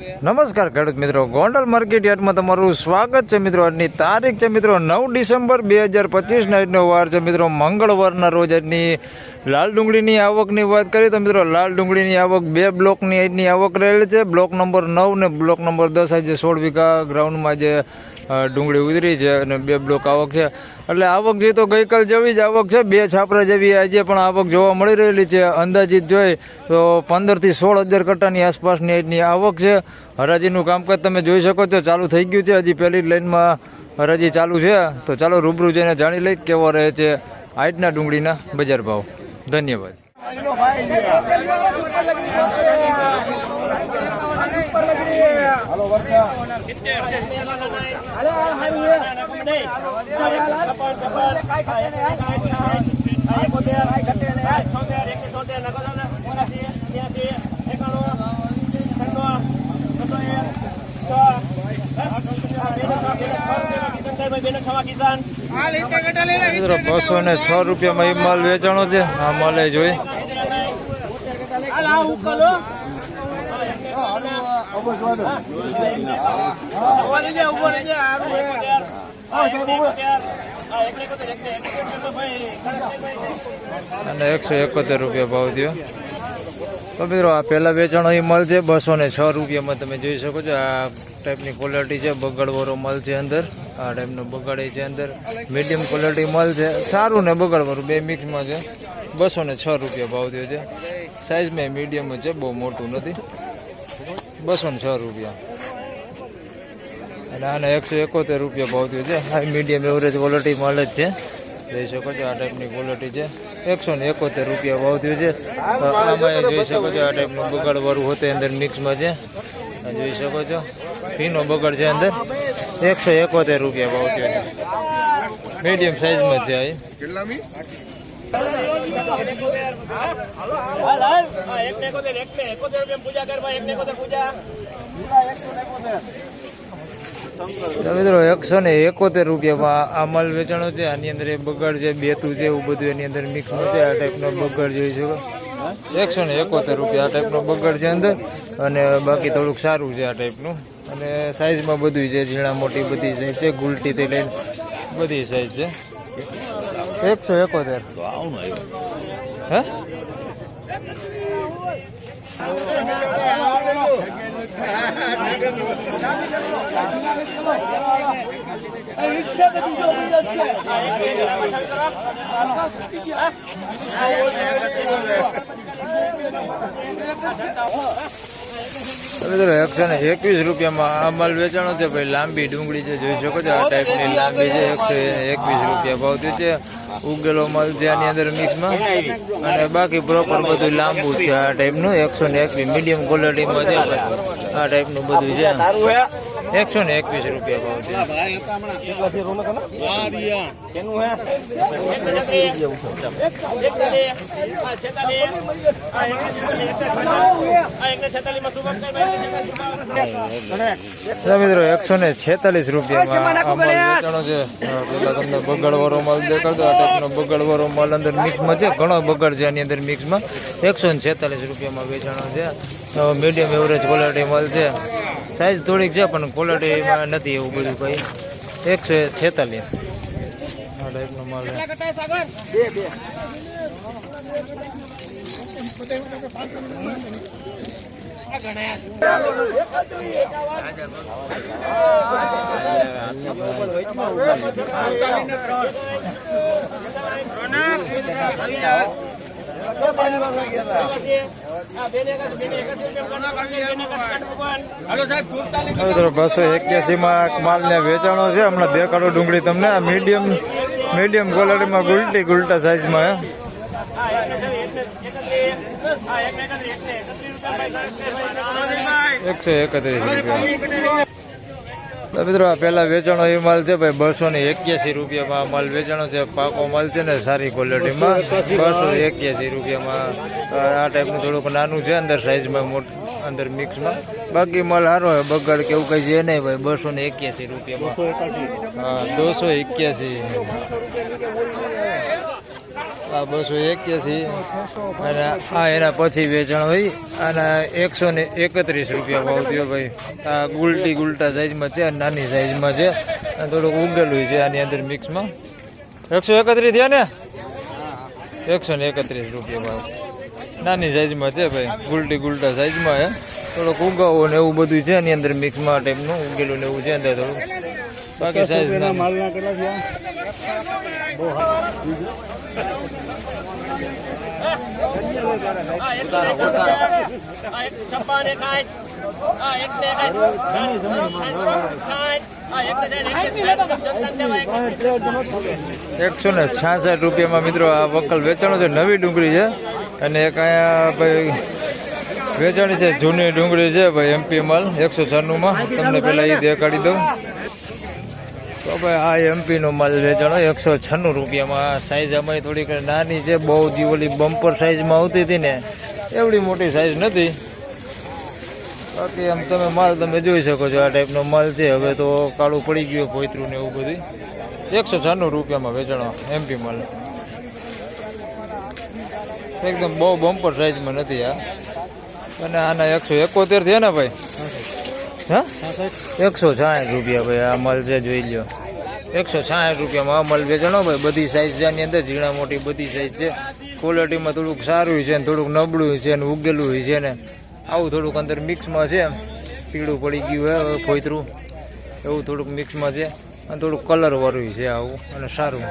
નમસ્કાર ખેડૂત મિત્રો, ગોંડલ માર્કેટ યાર્ડમાં તમારું સ્વાગત છે મિત્રો. આજની તારીખ છે મિત્રો 9 ડિસેમ્બર 2025 ના આજનો વાર છે મિત્રો મંગળવારના રોજ. આજની લાલ ડુંગળીની આવકની વાત કરીએ તો મિત્રો લાલ ડુંગળીની આવક બે બ્લોકની આજની આવક રહેલી છે. બ્લોક નંબર 9 ને બ્લોક નંબર 10 આજે 16 વીઘા ગ્રાઉન્ડમાં જે ડુંગળી ઉતરી છે અને બે બ્લોક આવક છે. એટલે આવક જોઈએ તો ગઈકાલ જેવી જ આવક છે, બે છાપરા જેવી આજે પણ આવક જોવા મળી રહેલી છે. અંદાજિત જોઈએ તો 15 થી 16 હજાર કટ્ટાની આસપાસની આજની આવક છે. હરાજીનું કામકાજ તમે જોઈ શકો છો ચાલુ થઈ ગયું છે. હજી પહેલી લાઈનમાં હરાજી ચાલુ છે. તો ચાલો રૂબરૂ જઈને જાણી લઈ કેવો રહે છે આજના ડુંગળીના બજાર ભાવ. ધન્યવાદ. મિત્રો 206 રૂપિયામાં એ માલ વેચાણો છે. આ માલ જોઈ અને 171 રૂપિયા ભાવ થયો. તો મિત્રો આ પહેલા વેચાણો એ માલ છે 206 રૂપિયામાં. તમે જોઈ શકો છો આ ટાઈપની ક્વોલિટી છે. બગાડવાળો માલ છે અંદર. આ ટાઈપનો બગાડે છે અંદર. મીડિયમ ક્વોલિટી માલ છે. સારું ને બગાડવાળું બે મિક્સમાં છે. 206 રૂપિયા ભાવ થયો છે. સાઇઝમાં મીડિયમ છે, બહુ મોટું નથી. 206 રૂપિયા. અને આને 171 રૂપિયા ભાવ થયો છે. આ મીડિયમ એવરેજ ક્વોલિટી માલ જ છે. જોઈ શકો છો આ ટાઈપની ક્વોલિટી છે. 171 રૂપિયા ભાવ થયો છે. આમાં જોઈ શકો છો આ ટાઈપનું બગાડવાળું હોતે અંદર મિક્સમાં છે. જોઈ શકો છો ફીનો બગાડ છે અંદર. 171 રૂપિયા ભાવ થયો છે. મીડિયમ સાઇઝમાં છે. મિત્રો 171 રૂપિયામાં આ માલ વેચાણો છે. આની અંદર એ બગાડ છે, બેતું છે, એવું બધું એની અંદર મિક્સમાં છે. આ ટાઈપનો બગાડ જોઈ શકો. 171 રૂપિયા આ ટાઈપનો બગાડ છે અંદર. અને બાકી થોડુંક સારું છે આ ટાઈપનું. અને સાઈઝમાં બધું છે, ઝીણા મોટી બધી સાઈઝ છે, ગુલટીથી લઈને બધી સાઈઝ છે. 171 હે મિત્રો 121 રૂપિયામાં આ માલ વેચાણો છે. ભાઈ લાંબી ડુંગળી છે, જોઈ શકો છો આ ટાઈપની લાંબી છે. 121 રૂપિયા ભાવ થયો છે. ઉગેલો માલ છે આની અંદર મિક્સમાં. અને બાકી પ્રોપર બધું લાંબુ છે આ ટાઈપનું. 121 મીડિયમ ક્વોલિટીમાં છે. આ ટાઈપનું બધું છે. 121 રૂપિયા ભાવ છે. મિત્રો 146 રૂપિયામાં આ માલ વેચાણો છે. પેલા તમને બગાડવાળો માલ દેખાડતો. આ ટાઈપનો બગાડવાળો માલ અંદર મિક્સમાં છે. ઘણો બગાડ છે આની અંદર મિક્સમાં. 146 રૂપિયામાં વેચાણો છે. મીડિયમ એવરેજ ક્વોલિટી માલ છે. સાઈઝ થોડીક છે પણ ક્વોલિટીમાં નથી એવું બધું કઈ. 146 આ ટાઈપનો માલ છે. મિત્રો 281 માં માલ ને વેચાણો છે. હમણાં દેખાડો ડુંગળી તમને. આ મીડિયમ ક્વોલિટીમાં ગુલટા સાઈઝમાં. 131 રૂપિયા. મિત્રો આ પેલા વેચાણો એ માલ છે ભાઈ 281 રૂપિયામાં માલ વેચાણો છે. પાકો માલ છે ને સારી ક્વોલિટીમાં. 281 રૂપિયામાં. આ ટાઈપનું થોડુંક નાનું છે અંદર સાઈઝમાં, અંદર મિક્સમાં. બાકી માલ સારો હોય, બગાડ કે એવું કઈ છે નહીં ભાઈ. 281 રૂપિયામાં. હા 281. આ 281 અને આ એના પછી વેચાણ હોય અને 131 રૂપિયા ભાવ થયો ભાઈ. આ ગુલટા સાઈઝમાં છે, નાની સાઈઝમાં છે, થોડુંક ઉગેલું છે આની અંદર મિક્સમાં. 131 થયા ને, 131 રૂપિયા ભાવ. નાની સાઈઝમાં છે ભાઈ, ગુલટા સાઈઝમાં છે, થોડોક ઉગાવો ને એવું બધું છે એની અંદર મિક્સમાં ટાઈપનું ઉગેલું ને એવું છે અંદર થોડું. બાકી સાઈઝ ₹166 રૂપિયામાં મિત્રો આ વકલ વેચાણો છે. નવી ડુંગળી છે અને એક અહીંયા ભાઈ વેચાણી છે જૂની ડુંગળી છે ભાઈ, એમપી માલ 196 તમને પેલા એ દેખાડી દઉં તો ભાઈ. આ એમપી નો માલ વેચાણો 196 રૂપિયામાં. સાઈઝ અમારી થોડીક નાની છે, બહુ જ ઓલી બમ્પર સાઈઝમાં આવતી હતી ને એવડી મોટી સાઈઝ નથી. બાકી આમ તમે માલ તમે જોઈ શકો છો, આ ટાઈપનો માલ છે. હવે તો કાળું પડી ગયું પોતરું ને એવું બધું. 196 રૂપિયામાં વેચાણો એમપી માલ. એકદમ બહુ બમ્પર સાઈઝમાં નથી આ. અને આના 171 થયા ને ભાઈ. હા, 166 રૂપિયા ભાઈ આ માલ છે, જોઈ લ્યો. 166 રૂપિયામાં આ માલ વેચાણો ભાઈ. બધી સાઈઝ છે આની અંદર, ઝીણા મોટી બધી સાઈઝ છે. ક્વોલિટીમાં થોડુંક સારું છે ને થોડુંક નબળું છે ને ઉગેલું છે ને આવું થોડુંક અંદર મિક્સમાં છે. પીળું પડી ગયું હોય ફોતરું એવું થોડુંક મિક્સમાં છે અને થોડુંક કલર વાળું છે આવું અને સારું.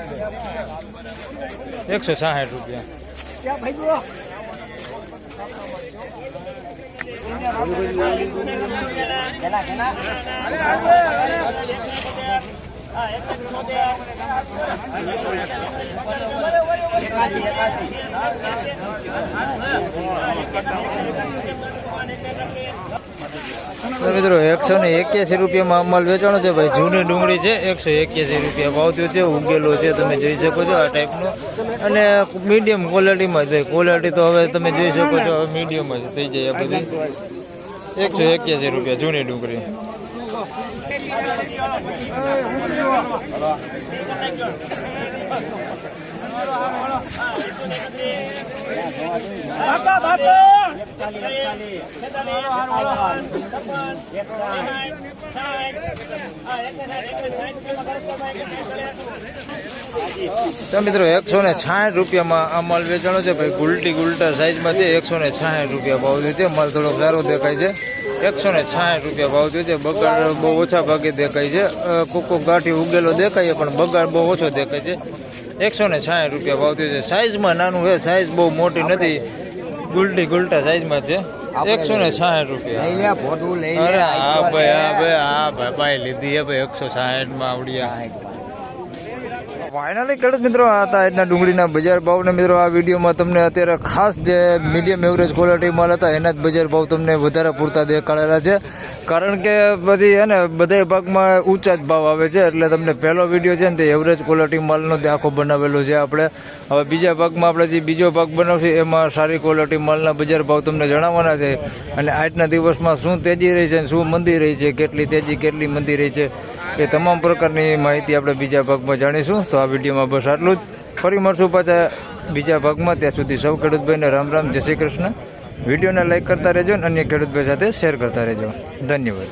166 રૂપિયા. મિત્રો 181 રૂપિયામાં માલ વેચાણો છે ભાઈ. જૂની ડુંગળી છે, 181 રૂપિયા ભાવ થયો છે. ઉગેલો છે, તમે જોઈ શકો છો આ ટાઈપનો. અને મીડિયમ ક્વોલિટીમાં છે. ક્વોલિટી તો હવે તમે જોઈ શકો છો, હવે મીડિયમ જ થઈ જાય આ બધી. 181 રૂપિયા જૂની ડુંગળી. તો મિત્રો 166 રૂપિયામાં આ માલ વેચાણો છે ભાઈ. ગુલટા સાઈઝમાં છે. 166 રૂપિયા ભાવ થયો છે. માલ થોડોક સારો દેખાય છે. 166 રૂપિયા ભાવ થયો છે. બગાડ બહુ ઓછા ભાગે દેખાય છે. કોકો ગાંઠી ઉગેલો દેખાય પણ બગાડ બહુ ઓછો દેખાય છે. 166 રૂપિયા ભાવ થયો છે. સાઈઝમાં નાનું છે, સાઈઝ બહુ મોટી નથી, ગુલટા સાઈઝમાં છે. 166 રૂપિયા. અરે હા ભાઈ ભાઈ લીધી ભાઈ 166 આવડિયા. ફાઇનલી ખેડૂત મિત્રો આ હતા આજના ડુંગળીના બજાર ભાવ ને મિત્રો આ વિડીયોમાં તમને અત્યારે ખાસ જે મીડિયમ એવરેજ ક્વોલિટી માલ હતા એના જ બજાર ભાવ તમને વધારે પૂરતા દેખાડેલા છે. કારણ કે બધી હે ને બધા ભાગમાં ઊંચા જ ભાવ આવે છે. એટલે તમને પહેલો વિડીયો છે ને તે એવરેજ ક્વોલિટી માલનો આખો બનાવેલો છે આપણે. હવે બીજા ભાગમાં આપણે જે બીજો ભાગ બનાવશું એમાં સારી ક્વોલિટી માલના બજાર ભાવ તમને જણાવવાના છે. અને આજના દિવસમાં શું તેજી રહી છે, શું મંદી રહી છે, કેટલી તેજી કેટલી મંદી રહી છે એ તમામ પ્રકારની માહિતી આપણે બીજા ભાગમાં જાણીશું. તો આ વિડીયોમાં બસ આટલું જ. ફરી મળશું પાછા બીજા ભાગમાં. ત્યાં સુધી સૌ ખેડૂતભાઈને રામ રામ, જય શ્રી કૃષ્ણ. વિડીયોને લાઈક કરતા રહેજો અને અન્ય ખેડૂતભાઈ સાથે શેર કરતા રહેજો. ધન્યવાદ.